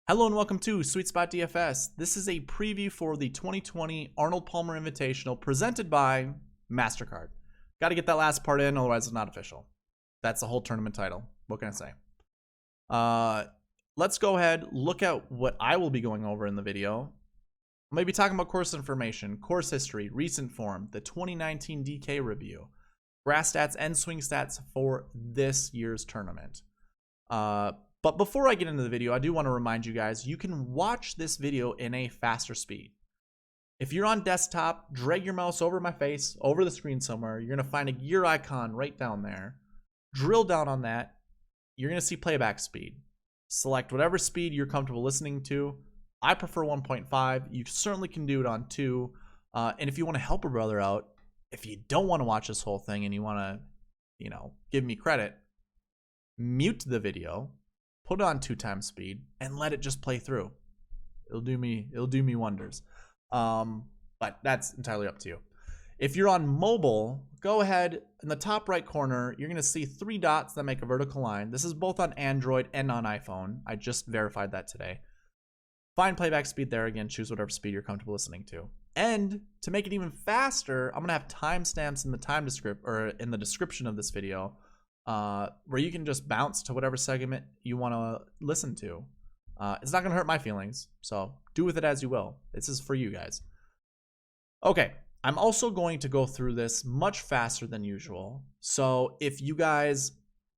Hello and welcome to SweetSpotDFS. This is a preview for the 2020 Arnold Palmer Invitational presented by MasterCard. Got to get that last part in, otherwise it's not official. That's the whole tournament title. What can I say? Let's go ahead, look at what I will be going over in the video. I may be talking about course information, course history, recent form, the 2019 DK review, grass stats and swing stats for this year's tournament. But before I get into the video, I do want to remind you guys, you can watch this video in a faster speed. If you're on desktop, drag your mouse over my face, over the screen somewhere. You're going to find a gear icon right down there. Drill down on that. You're going to see playback speed. Select whatever speed you're comfortable listening to. I prefer 1.5. You certainly can do it on 2. And if you want to help a brother out, if you don't want to watch this whole thing and you want to, give me credit, mute the video. Put it on 2x speed and let it just play through. It'll do me wonders. But that's entirely up to you. If you're on mobile, go ahead in the top right corner, you're gonna see 3 dots that make a vertical line. This is both on Android and on iPhone. I just verified that today. Find playback speed there again, choose whatever speed you're comfortable listening to. And to make it even faster, I'm gonna have timestamps in the description of this video. Where you can just bounce to whatever segment you want to listen to. It's not going to hurt my feelings, so do with it as you will. This is for you guys. Okay, I'm also going to go through this much faster than usual. So if you guys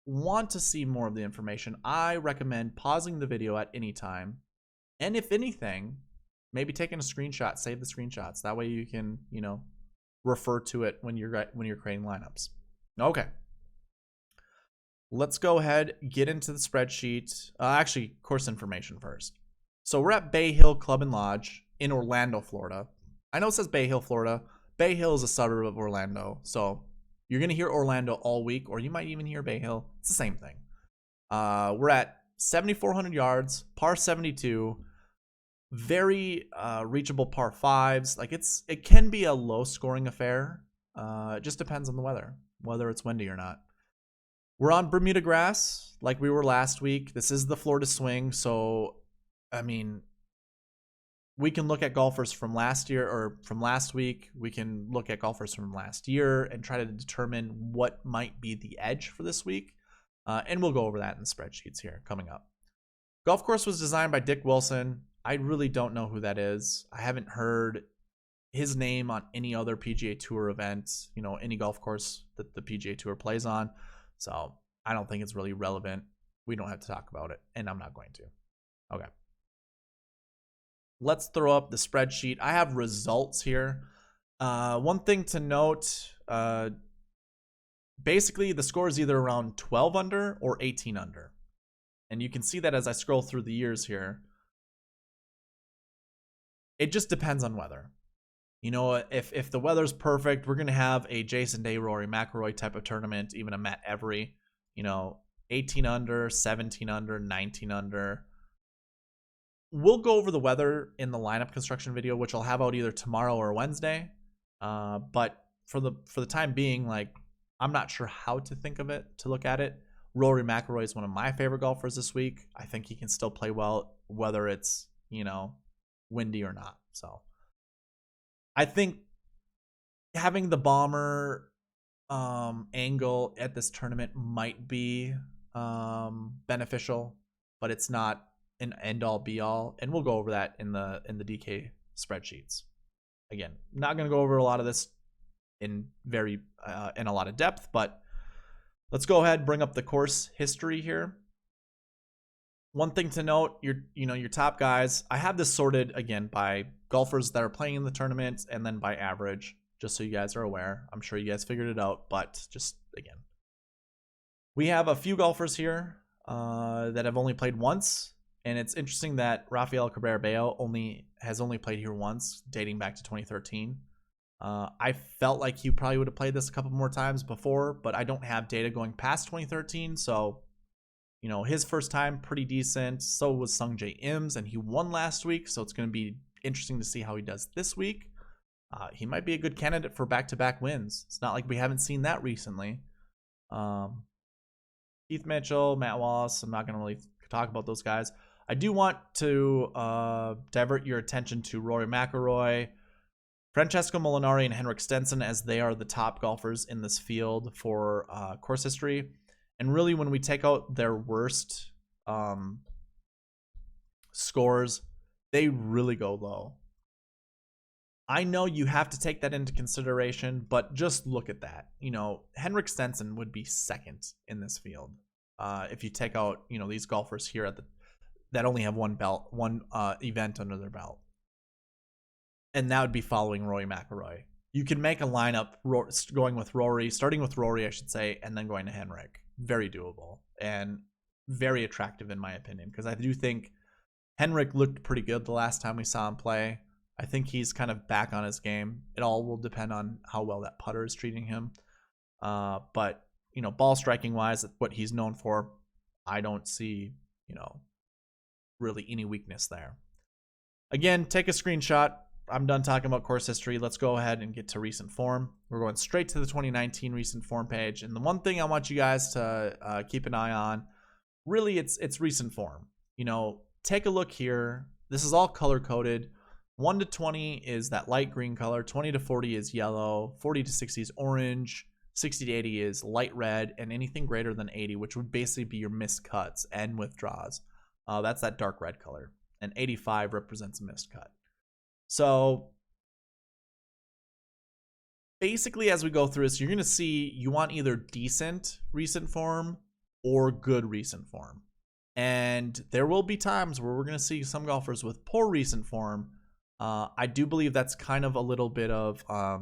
want to see more of the information, I recommend pausing the video at any time. And if anything, maybe taking a screenshot, save the screenshots. That way you can, refer to it when you're creating lineups. Okay. Let's go ahead, get into the spreadsheet. Actually, course information first. So we're at Bay Hill Club and Lodge in Orlando, Florida. I know it says Bay Hill, Florida. Bay Hill is a suburb of Orlando. So you're going to hear Orlando all week, or you might even hear Bay Hill. It's the same thing. We're at 7,400 yards, par 72. Very reachable par 5s. Like it can be a low scoring affair. It just depends on the weather, whether it's windy or not. We're on Bermuda grass like we were last week. This is the Florida swing. So, we can look at golfers from last year or from last week. We can look at golfers from last year and try to determine what might be the edge for this week. And we'll go over that in the spreadsheets here coming up. Golf course was designed by Dick Wilson. I really don't know who that is. I haven't heard his name on any other PGA Tour event, any golf course that the PGA Tour plays on. So I don't think it's really relevant. We don't have to talk about it, and I'm not going to. Okay. Let's throw up the spreadsheet. I have results here. One thing to note, basically the score is either around 12 under or 18 under. And you can see that as I scroll through the years here. It just depends on weather. If the weather's perfect, we're going to have a Jason Day, Rory McIlroy type of tournament, even a Matt Every, 18 under, 17 under, 19 under. We'll go over the weather in the lineup construction video, which I'll have out either tomorrow or Wednesday. But for the time being, I'm not sure how to think of it, to look at it. Rory McIlroy is one of my favorite golfers this week. I think he can still play well, whether it's, windy or not. So I think having the bomber angle at this tournament might be beneficial, but it's not an end-all be-all, and we'll go over that in the DK spreadsheets. Again, not going to go over a lot of this in a lot of depth, but let's go ahead and bring up the course history here. One thing to note, your top guys, I have this sorted again by golfers that are playing in the tournament and then by average, just so you guys are aware. I'm sure you guys figured it out, but just again, we have a few golfers here that have only played once, and it's interesting that Rafael Cabrera Bello has only played here once, dating back to 2013. I felt like he probably would have played this a couple more times before, but I don't have data going past 2013, so his first time, pretty decent. So was Sung Jae Im's, and he won last week. So it's going to be interesting to see how he does this week. He might be a good candidate for back-to-back wins. It's not like we haven't seen that recently. Keith Mitchell, Matt Wallace, I'm not going to really talk about those guys. I do want to divert your attention to Rory McIlroy, Francesco Molinari, and Henrik Stenson, as they are the top golfers in this field for course history. And really, when we take out their worst scores, they really go low. I know you have to take that into consideration, but just look at that. You know, Henrik Stenson would be second in this field if you take out, you know, these golfers here at that only have one event under their belt, and that would be following Rory McIlroy. You can make a lineup going with Rory, starting with Rory, I should say, and then going to Henrik. Very doable and very attractive in my opinion, because I do think Henrik looked pretty good the last time we saw him play. I think he's kind of back on his game. It all will depend on how well that putter is treating him. But, you know, ball striking wise, what he's known for, I don't see, you know, really any weakness there. Again, take a screenshot. I'm done talking about course history. Let's go ahead and get to recent form. We're going straight to the 2019 recent form page. And the one thing I want you guys to keep an eye on, really, it's recent form. You know, take a look here. This is all color coded. 1 to 20 is that light green color. 20 to 40 is yellow. 40 to 60 is orange. 60 to 80 is light red. And anything greater than 80, which would basically be your missed cuts and withdraws. That's that dark red color. And 85 represents a missed cut. So basically, as we go through this, you're going to see you want either decent recent form or good recent form. And there will be times where we're going to see some golfers with poor recent form. I do believe that's kind of a little bit of, gosh,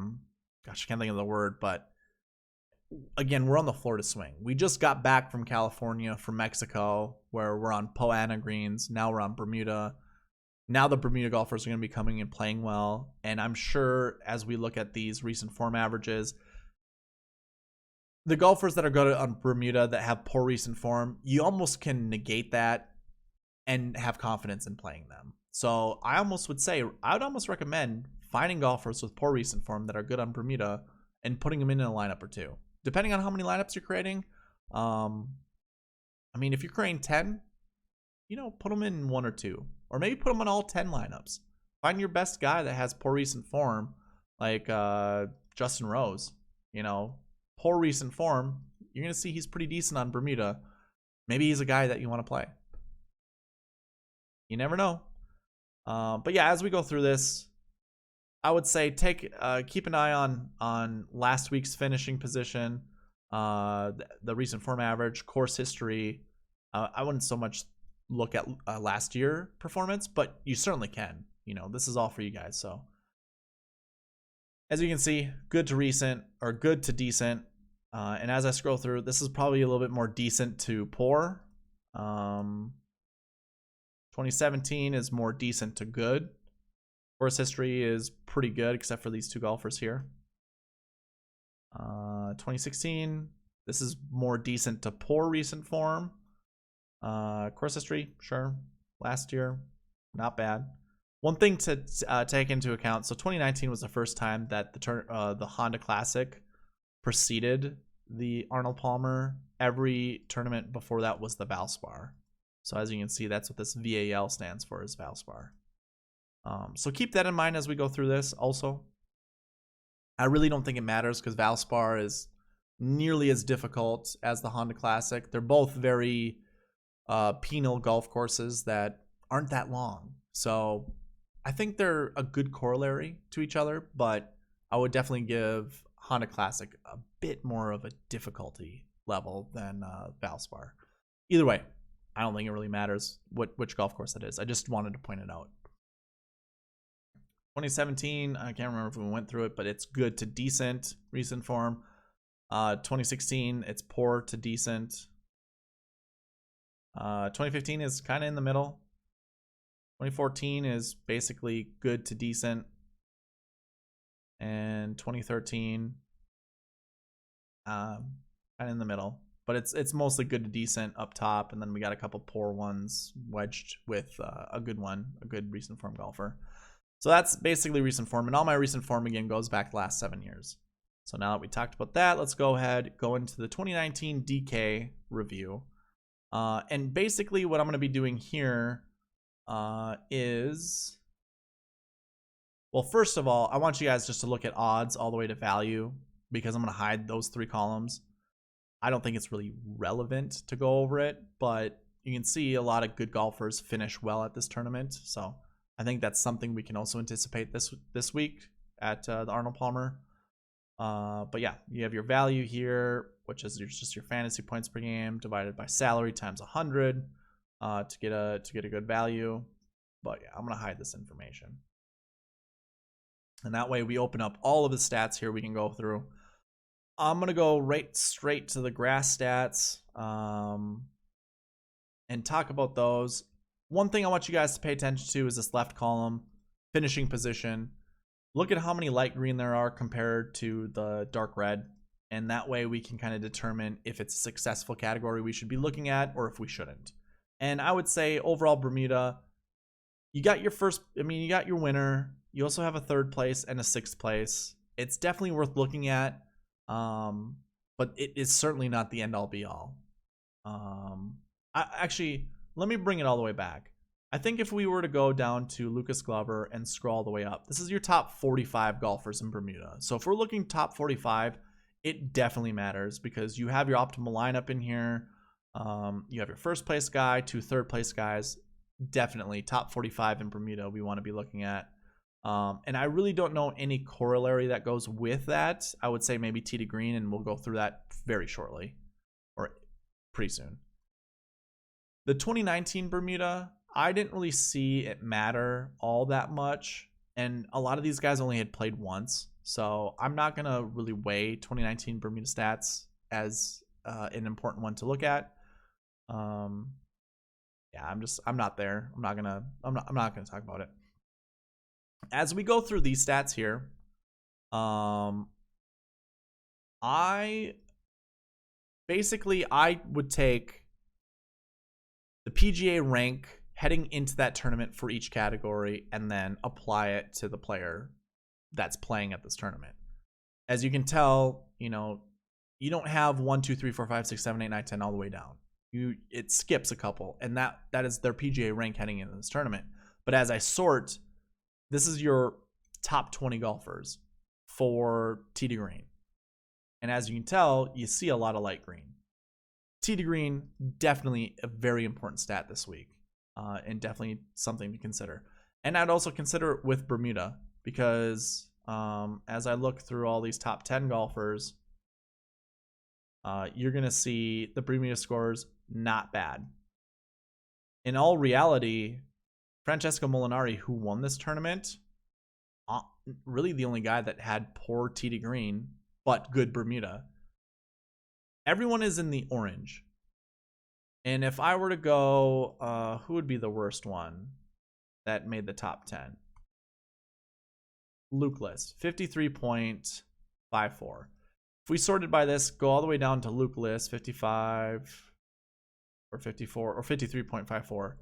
I can't think of the word, but again, we're on the Florida swing. We just got back from California, from Mexico, where we're on Poa annua greens. Now we're on Bermuda. Now the Bermuda golfers are going to be coming and playing well. And I'm sure as we look at these recent form averages, the golfers that are good on Bermuda that have poor recent form, you almost can negate that and have confidence in playing them. So I almost would say, I would almost recommend finding golfers with poor recent form that are good on Bermuda and putting them in a lineup or two, depending on how many lineups you're creating. I mean, if you're creating 10, you know, put them in 1 or 2, or maybe put them in all 10 lineups. Find your best guy that has poor recent form, like Justin Rose. You know, poor recent form, you're going to see he's pretty decent on Bermuda. Maybe he's a guy that you want to play. You never know. But yeah, as we go through this, I would say keep an eye on last week's finishing position, the recent form average, course history. I wouldn't so much look at last year performance, but you certainly can. You know, this is all for you guys. So as you can see, good to recent or good to decent. And as I scroll through, this is probably a little bit more decent to poor. 2017 is more decent to good. Course history is pretty good, except for these two golfers here. 2016, this is more decent to poor recent form. Course history, sure. Last year, not bad. One thing to take into account, so 2019 was the first time that the Honda Classic preceded the Arnold Palmer. Every tournament before that was the Valspar. So as you can see, that's what this VAL stands for, is Valspar. So keep that in mind as we go through this. Also, I really don't think it matters because Valspar is nearly as difficult as the Honda Classic. They're both very penal golf courses that aren't that long. So I think they're a good corollary to each other, but I would definitely give Honda Classic a bit more of a difficulty level than Valspar. Either way, I don't think it really matters which golf course it is. I just wanted to point it out. 2017, I can't remember if we went through it, but it's good to decent recent form. 2016, it's poor to decent. 2015 is kind of in the middle. 2014 is basically good to decent. And 2013, kind of in the middle. But it's mostly good to decent up top, and then we got a couple poor ones wedged with a good one, a good recent form golfer. So that's basically recent form, and all my recent form again goes back the last 7 years. So now that we talked about that, let's go into the 2019 DK review. And basically what I'm going to be doing here is, well, first of all, I want you guys just to look at odds all the way to value, because I'm going to hide those 3 columns. I don't think it's really relevant to go over it, but you can see a lot of good golfers finish well at this tournament. So I think that's something we can also anticipate this week at the Arnold Palmer. But yeah, you have your value here, which is just your fantasy points per game divided by salary times 100 to get a good value. But yeah, I'm gonna hide this information, and that way we open up all of the stats here we can go through. I'm gonna go right straight to the grass stats and talk about those. One thing I want you guys to pay attention to is this left column, finishing position. Look at how many light green there are compared to the dark red, and that way we can kind of determine if it's a successful category we should be looking at or if we shouldn't. And I would say overall Bermuda, you got your you got your winner. You also have a 3rd place and a 6th place. It's definitely worth looking at, but it is certainly not the end all be all. Actually, let me bring it all the way back. I think if we were to go down to Lucas Glover and scroll all the way up, this is your top 45 golfers in Bermuda. So if we're looking top 45, it definitely matters because you have your optimal lineup in here. You have your 1st place guy, 2 3rd place guys. Definitely top 45 in Bermuda we want to be looking at. And I really don't know any corollary that goes with that. I would say maybe tee to green, and we'll go through that very shortly or pretty soon. The 2019 Bermuda, I didn't really see it matter all that much, and a lot of these guys only had played once, so I'm not gonna really weigh 2019 Bermuda stats as an important one to look at. Yeah, I'm not there. I'm not gonna talk about it. As we go through these stats here, I would take the PGA rank heading into that tournament for each category and then apply it to the player that's playing at this tournament. As you can tell, you don't have 1, 2, 3, 4, 5, 6, 7, 8, 9, 10 all the way down. It skips a couple, and that is their PGA rank heading into this tournament. But as I sort, this is your top 20 golfers for tee to green. And as you can tell, you see a lot of light green. Tee to green, definitely a very important stat this week, and definitely something to consider. And I'd also consider it with Bermuda because as I look through all these top 10 golfers, you're going to see the Bermuda scores not bad. In all reality, Francesco Molinari, who won this tournament, really the only guy that had poor tee to green, but good Bermuda. Everyone is in the orange. And if I were to go, who would be the worst one that made the top 10? Luke List, 53.54. If we sorted by this, go all the way down to Luke List, 55 or 54 or 53.54.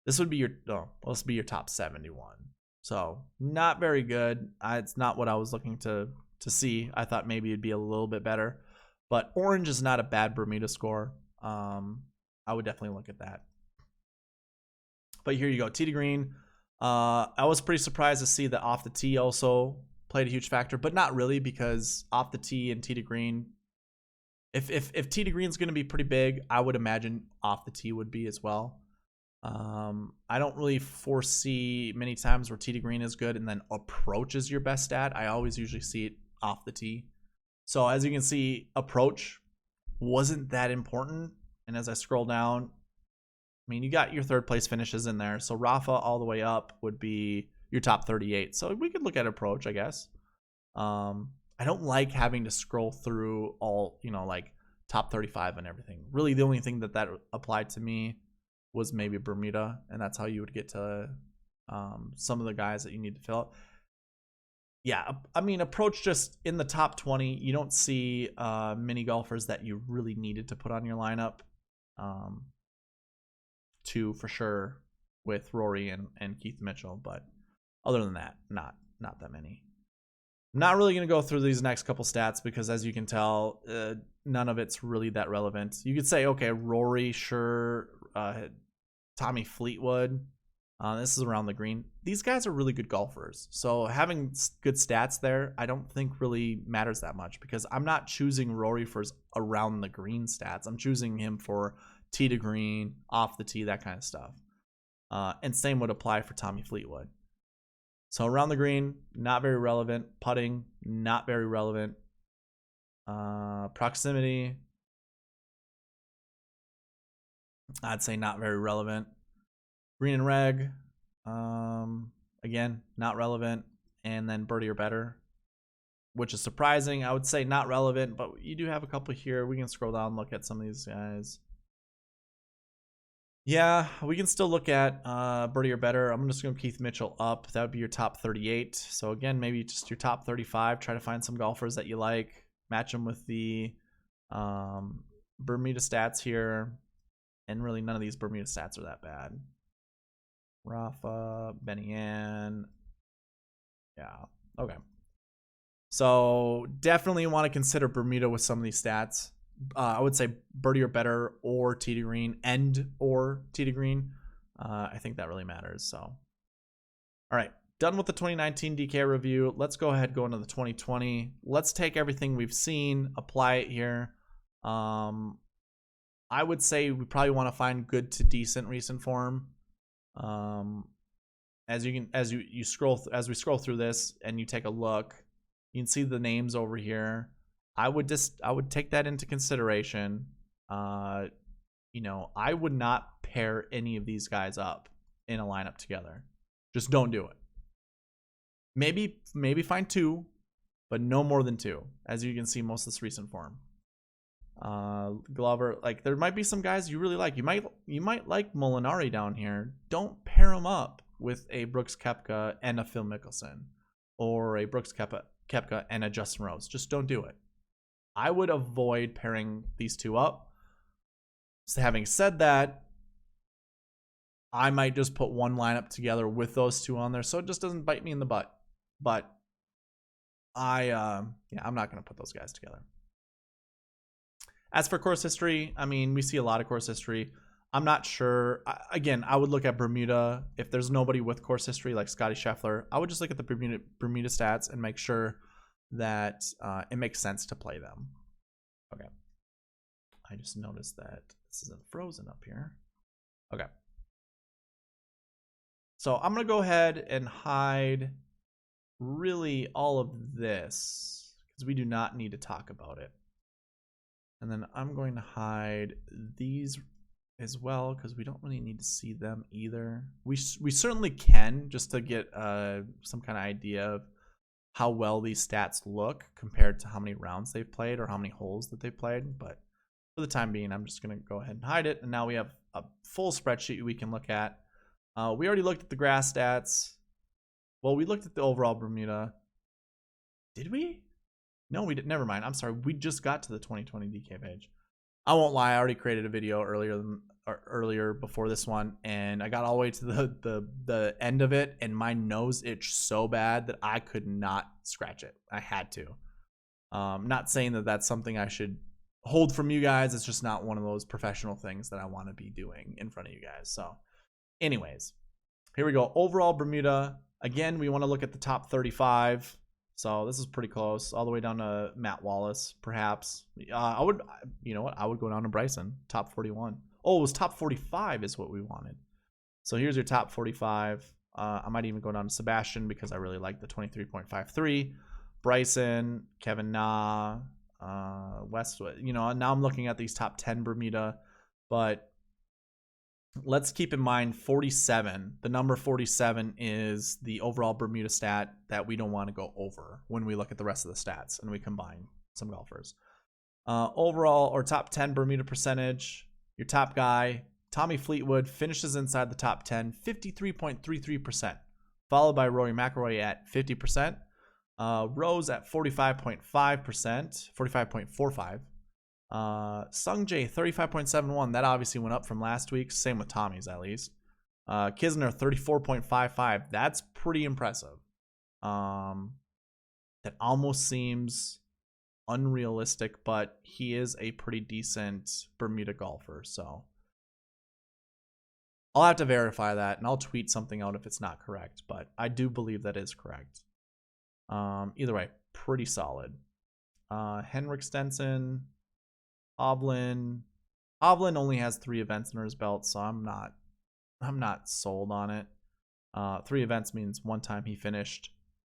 This would be your top 71. So not very good. It's not what I was looking to see. I thought maybe it'd be a little bit better. But orange is not a bad Bermuda score. I would definitely look at that. But here you go, tee to green. I was pretty surprised to see that off the tee also played a huge factor, but not really, because off the tee and tee to green, if tee to green is going to be pretty big, I would imagine off the tee would be as well. I don't really foresee many times where tee to green is good and then approach is your best stat. I always usually see it off the tee. So as you can see, approach wasn't that important. And as I scroll down, you got your 3rd place finishes in there. So Rafa all the way up would be your top 38. So we could look at approach, I guess. I don't like having to scroll through all, like top 35 and everything. Really, the only thing that applied to me was maybe Bermuda, and that's how you would get to some of the guys that you need to fill out. Yeah, approach just in the top 20. You don't see many golfers that you really needed to put on your lineup. 2 for sure with Rory and Keith Mitchell, but other than that, not that many. I'm not really going to go through these next couple stats because, as you can tell, none of it's really that relevant. You could say, okay, Rory, sure, Tommy Fleetwood, This is around the green. These guys are really good golfers. So having good stats there, I don't think really matters that much because I'm not choosing Rory for his around the green stats. I'm choosing him for tee to green, off the tee, that kind of stuff. And same would apply for Tommy Fleetwood. So around the green, not very relevant. Putting, not very relevant. Proximity, I'd say not very relevant. Green and reg, again, not relevant. And then birdie or better, which is surprising. I would say not relevant, but you do have a couple here. We can scroll down and look at some of these guys. Yeah, we can still look at birdie or better. I'm just going to Keith Mitchell up. That would be your top 38. So again, maybe just your top 35. Try to find some golfers that you like. Match them with the Bermuda stats here. And really none of these Bermuda stats are that bad. Rafa, Benny Ann. Yeah, okay. So definitely want to consider Bermuda with some of these stats. I would say birdie or better or tee to green or tee to green. I think that really matters. So, all right, done with the 2019 DK review. Let's go ahead and go into the 2020. Let's take everything we've seen, apply it here. I would say we probably want to find good to decent recent form. As we scroll through this and you take a look, you can see the names over here. I would take that into consideration. I would not pair any of these guys up in a lineup together. Just don't do it. Maybe find two, but no more than two. As you can see, most of this recent form. Glover, like there might be some guys you really like. You might like Molinari down here. Don't pair him up with a Brooks Koepka and a Phil Mickelson, or a Brooks Koepka and a Justin Rose. Just don't do it. I would avoid pairing these two up. So having said that, I might just put one lineup together with those two on there so it just doesn't bite me in the butt. But I'm not going to put those guys together. As for course history, I mean, we see a lot of course history. I'm not sure. Again, I would look at Bermuda. If there's nobody with course history like Scotty Scheffler, I would just look at the Bermuda stats and make sure that it makes sense to play them. Okay. I just noticed that this isn't frozen up here. Okay. So I'm going to go ahead and hide really all of this because we do not need to talk about it. And then I'm going to hide these as well because we don't really need to see them either. We certainly can just to get some kind of idea of how well these stats look compared to how many rounds they've played or how many holes that they've played. But for the time being, I'm just going to go ahead and hide it. And now we have a full spreadsheet we can look at. We already looked at the grass stats. Well, we looked at the overall Bermuda. Did we? No, we didn't. Never mind. I'm sorry. We just got to the 2020 DK page. I won't lie. I already created a video earlier before this one, and I got all the way to the end of it, and my nose itched so bad that I could not scratch it. I had to. Not saying that that's something I should hold from you guys. It's just not one of those professional things that I want to be doing in front of you guys. So, anyways, here we go. Overall Bermuda. Again, we want to look at the top 35. So this is pretty close, all the way down to Matt Wallace, perhaps. I would go down to Bryson, top 41. Oh, it was top 45 is what we wanted. So here's your top 45. I might even go down to Sebastian because I really like the 23.53. Bryson, Kevin Na, Westwood. Now I'm looking at these top 10 Bermuda, but let's keep in mind 47. The number 47 is the overall Bermuda stat that we don't want to go over when we look at the rest of the stats and we combine some golfers. Overall, or top 10 Bermuda percentage, your top guy, Tommy Fleetwood, finishes inside the top 10, 53.33%, followed by Rory McIlroy at 50%, Rose at 45.5%, 45.45%. Sungjae 35.71. That obviously went up from last week. Same with Tommy's at least. Kisner 34.55. That's pretty impressive. That almost seems unrealistic, but he is a pretty decent Bermuda golfer. So I'll have to verify that, and I'll tweet something out if it's not correct, but I do believe that is correct. Either way, pretty solid. Henrik Stenson, Hovland. Hovland only has 3 events under his belt, so I'm not sold on it. 3 events means one time he finished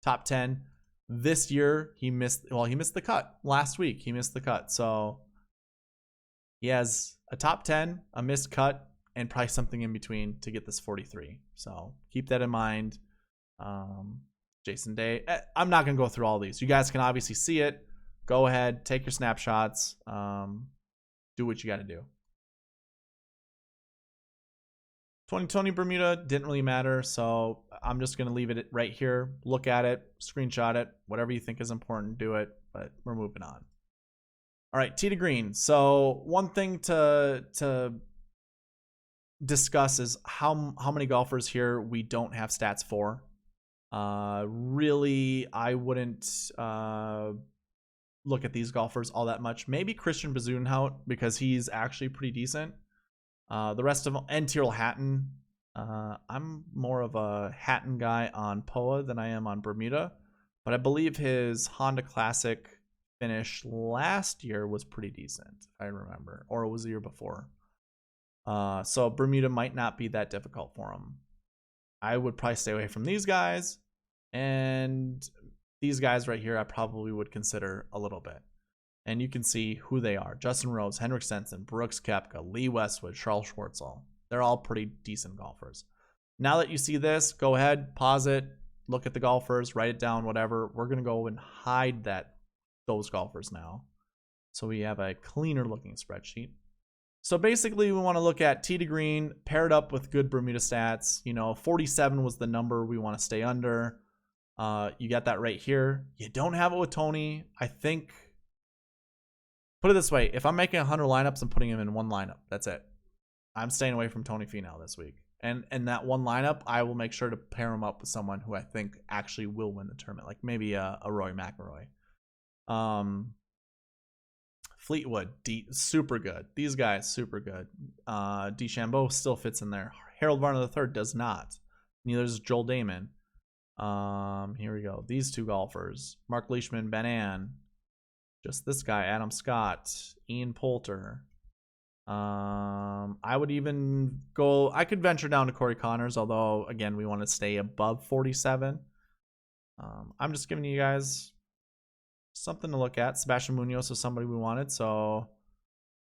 top 10. This year he missed the cut. Last week he missed the cut. So he has a top 10, a missed cut, and probably something in between to get this 43. So keep that in mind. Jason Day. I'm not going to go through all these. You guys can obviously see it. Go ahead, take your snapshots. Do what you got to do. 2020 Bermuda didn't really matter, so I'm just going to leave it right here. Look at it, screenshot it, whatever you think is important, do it, but we're moving on. All right, tee to green. So one thing to discuss is how many golfers here we don't have stats for. Really, I wouldn't look at these golfers all that much. Maybe Christian Bezuidenhout, because he's actually pretty decent. The rest of them, and Tyrrell Hatton. I'm more of a Hatton guy on POA than I am on Bermuda, but I believe his Honda Classic finish last year was pretty decent, if I remember, or it was the year before. So Bermuda might not be that difficult for him. I would probably stay away from these guys, and these guys right here I probably would consider a little bit. And you can see who they are. Justin Rose, Henrik Stenson, Brooks Koepka, Lee Westwood, Charles Schwartzel. They're all pretty decent golfers. Now that you see this, go ahead, pause it, look at the golfers, write it down, whatever. We're going to go and hide those golfers now, so we have a cleaner looking spreadsheet. So basically we want to look at tee to green paired up with good Bermuda stats. 47 was the number we want to stay under. You got that right here. You don't have it with Tony. I think, put it this way, if I'm making 100 lineups, I'm putting him in one lineup. That's it. I'm staying away from Tony Finau this week. And in that one lineup, I will make sure to pair him up with someone who I think actually will win the tournament, like maybe a Rory McIlroy. Fleetwood, super good. These guys, super good. DeChambeau still fits in there. Harold Varner III does not. Neither does Joel Damon. Here we go. These 2 golfers. Mark Leishman, Ben Ann. Just this guy, Adam Scott, Ian Poulter. I could venture down to Corey Connors, although, again, we want to stay above 47. I'm just giving you guys something to look at. Sebastian Munoz is somebody we wanted, so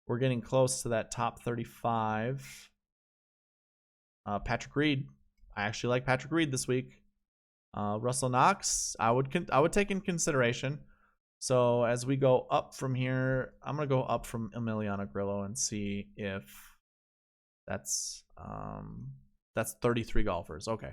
we're getting close to that top 35. Patrick Reed. I actually like Patrick Reed this week. Russell Knox, I would take in consideration. So as we go up from here, I'm going to go up from Emiliano Grillo and see if that's 33 golfers. Okay.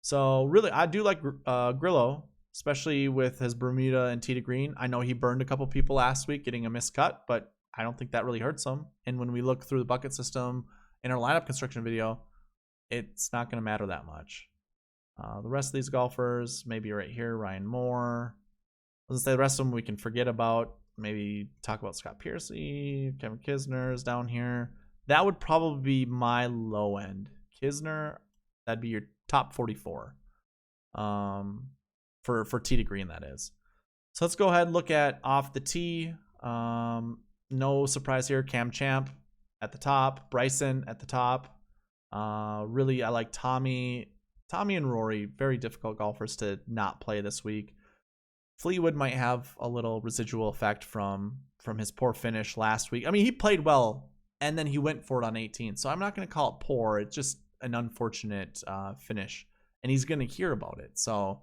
So really, I do like Grillo, especially with his Bermuda and tee to green. I know he burned a couple people last week getting a missed cut, but I don't think that really hurts him. And when we look through the bucket system in our lineup construction video, it's not going to matter that much. The rest of these golfers, maybe right here, Ryan Moore. Let's say the rest of them we can forget about. Maybe talk about Scott Piercy, Kevin Kisner's down here. That would probably be my low end. Kisner, that'd be your top 44. For tee to green, that is. So let's go ahead and look at off the tee. No surprise here. Cam Champ at the top. Bryson at the top. Really, I like Tommy and Rory. Very difficult golfers to not play this week. Fleetwood might have a little residual effect from his poor finish last week. I mean, he played well, and then he went for it on 18. So I'm not going to call it poor. It's just an unfortunate finish, and he's going to hear about it. So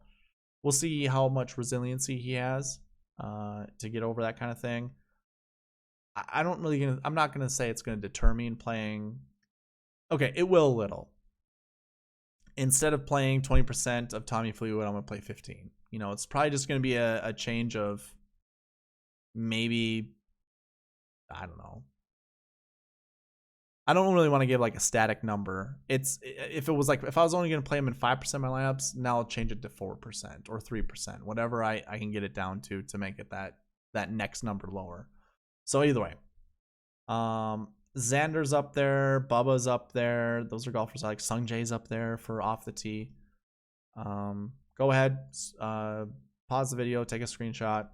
we'll see how much resiliency he has to get over that kind of thing. I'm not going to say it's going to deter me in playing. Okay, it will a little. Instead of playing 20% of Tommy Fleetwood, I'm going to play 15. It's probably just going to be a change of maybe, I don't know. I don't really want to give like a static number. If I was only going to play him in 5% of my lineups, now I'll change it to 4% or 3%, whatever I can get it down to make it that next number lower. So either way, Xander's up there. Bubba's up there. Those are golfers I like. Sung Jae's up there for off the tee. Go ahead. Pause the video. Take a screenshot.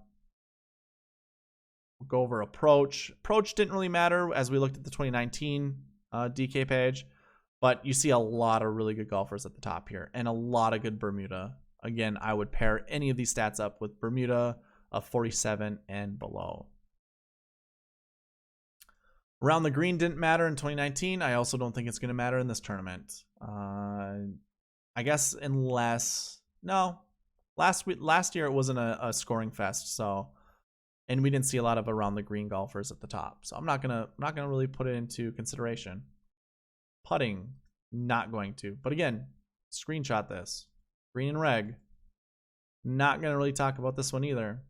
We'll go over approach. Approach didn't really matter as we looked at the 2019 DK page. But you see a lot of really good golfers at the top here. And a lot of good Bermuda. Again, I would pair any of these stats up with Bermuda of 47 and below. Around the green didn't matter in 2019. I also don't think it's going to matter in this tournament. I guess unless... No. Last year it wasn't a scoring fest, so... And we didn't see a lot of around the green golfers at the top. So I'm not gonna really put it into consideration. Putting, not going to. But again, screenshot this. Green and reg. Not going to really talk about this one either.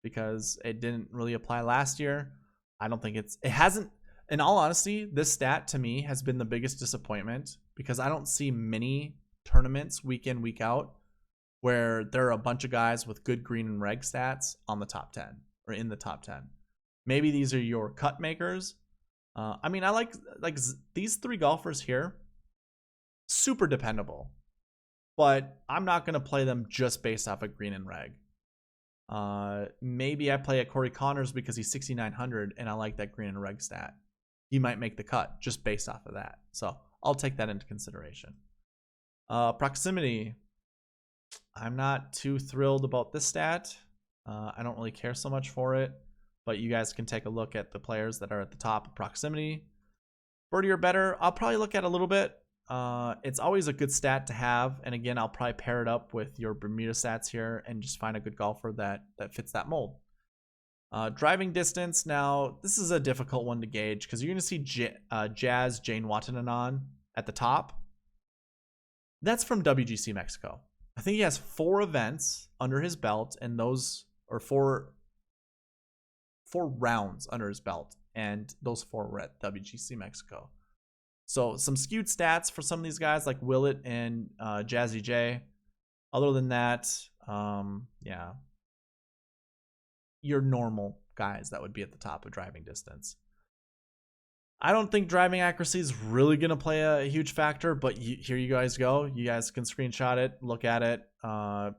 Because it didn't really apply last year. I don't think it hasn't... In all honesty, this stat to me has been the biggest disappointment because I don't see many tournaments week in, week out where there are a bunch of guys with good green and reg stats on the top 10 or in the top 10. Maybe these are your cut makers. I mean, I like these three golfers here, super dependable, but I'm not going to play them just based off of green and reg. Maybe I play at Corey Connors because he's 6,900 and I like that green and reg stat. He might make the cut just based off of that. So I'll take that into consideration. Proximity. I'm not too thrilled about this stat. I don't really care so much for it, but you guys can take a look at the players that are at the top of proximity. Birdie or better, I'll probably look at a little bit. It's always a good stat to have. And again, I'll probably pair it up with your Bermuda stats here and just find a good golfer that fits that mold. Driving distance. Now, this is a difficult one to gauge because you're going to see Jazz Jane Watananon at the top. That's from WGC Mexico. I think he has 4 events under his belt, and those are 4 rounds under his belt, and those 4 were at WGC Mexico. So some skewed stats for some of these guys like Willett and Jazzy J. Other than that, yeah, your normal guys that would be at the top of driving distance. I don't think driving accuracy is really going to play a huge factor, but here you guys go. You guys can screenshot it, look at it,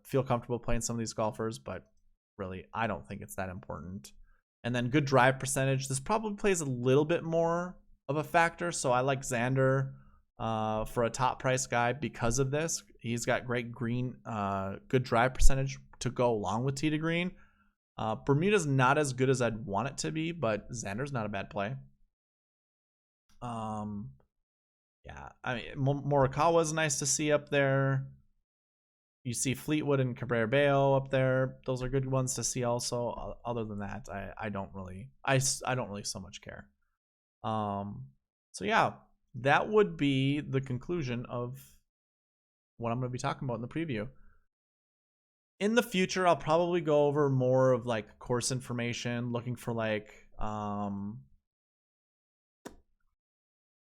feel comfortable playing some of these golfers, but really, I don't think it's that important. And then good drive percentage. This probably plays a little bit more of a factor, so I like Xander for a top price guy because of this. He's got great green, good drive percentage to go along with tee to green. Bermuda's not as good as I'd want it to be, but Xander's not a bad play. Yeah, I mean, Morikawa's nice to see up there. You see Fleetwood and Cabrera Bello up there. Those are good ones to see also. Other than that, I don't really so much care. So yeah, that would be the conclusion of what I'm going to be talking about in the preview. In the future, I'll probably go over more of like course information, looking for like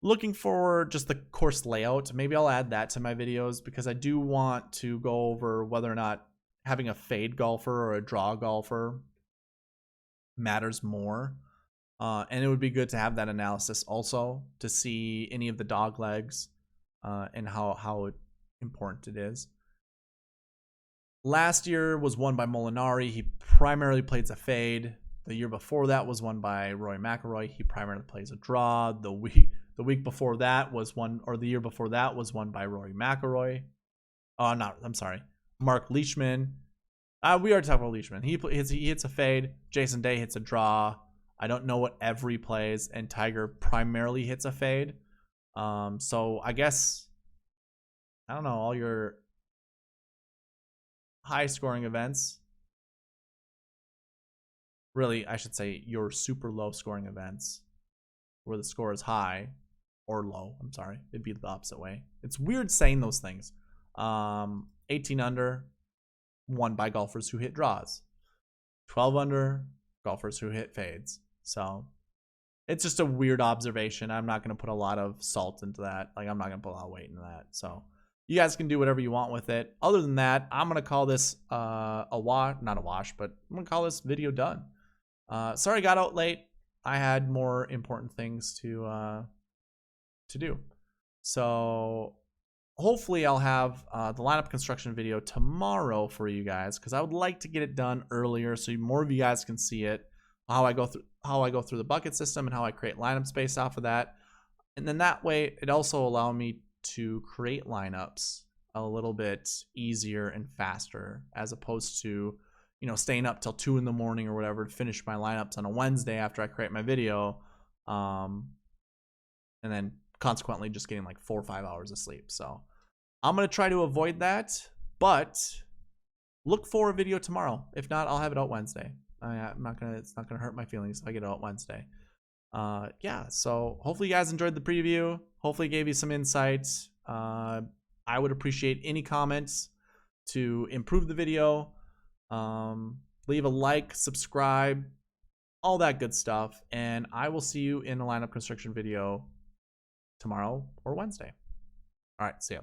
looking for just the course layout. Maybe I'll add that to my videos because I do want to go over whether or not having a fade golfer or a draw golfer matters more. And it would be good to have that analysis also to see any of the dog legs and how important it is. Last year was won by Molinari. He primarily plays a fade. The year before that was won by Rory McIlroy. He primarily plays a draw. The week before that was won, or the year before that was won by Rory McIlroy. Mark Leishman. We already talked about Leishman. He hits a fade. Jason Day hits a draw. I don't know what every plays, and Tiger primarily hits a fade. So I guess, I don't know, all your high scoring events. Really, I should say your super low scoring events where the score is high or low. I'm sorry. It'd be the opposite way. It's weird saying those things. 18 under, won by golfers who hit draws. 12 under, golfers who hit fades. So it's just a weird observation. I'm not going to put a lot of salt into that. Like, I'm not going to put a lot of weight into that. So you guys can do whatever you want with it. Other than that, I'm going to call this not a wash, but I'm going to call this video done. Sorry I got out late. I had more important things to do. So hopefully I'll have the lineup construction video tomorrow for you guys, because I would like to get it done earlier so more of you guys can see it, how I go through the bucket system and how I create lineups based off of that. And then that way it also allow me to create lineups a little bit easier and faster, as opposed to, you know, staying up till 2 in the morning or whatever to finish my lineups on a Wednesday after I create my video, and then consequently just getting like 4 or 5 hours of sleep. So I'm going to try to avoid that, but look for a video tomorrow. If not, I'll have it out Wednesday. It's not gonna hurt my feelings if I get it out Wednesday. Yeah, so hopefully you guys enjoyed the preview. Hopefully it gave you some insights. I would appreciate any comments to improve the video. Leave a like, subscribe, all that good stuff, and I will see you in a lineup construction video tomorrow or Wednesday. All right, see ya.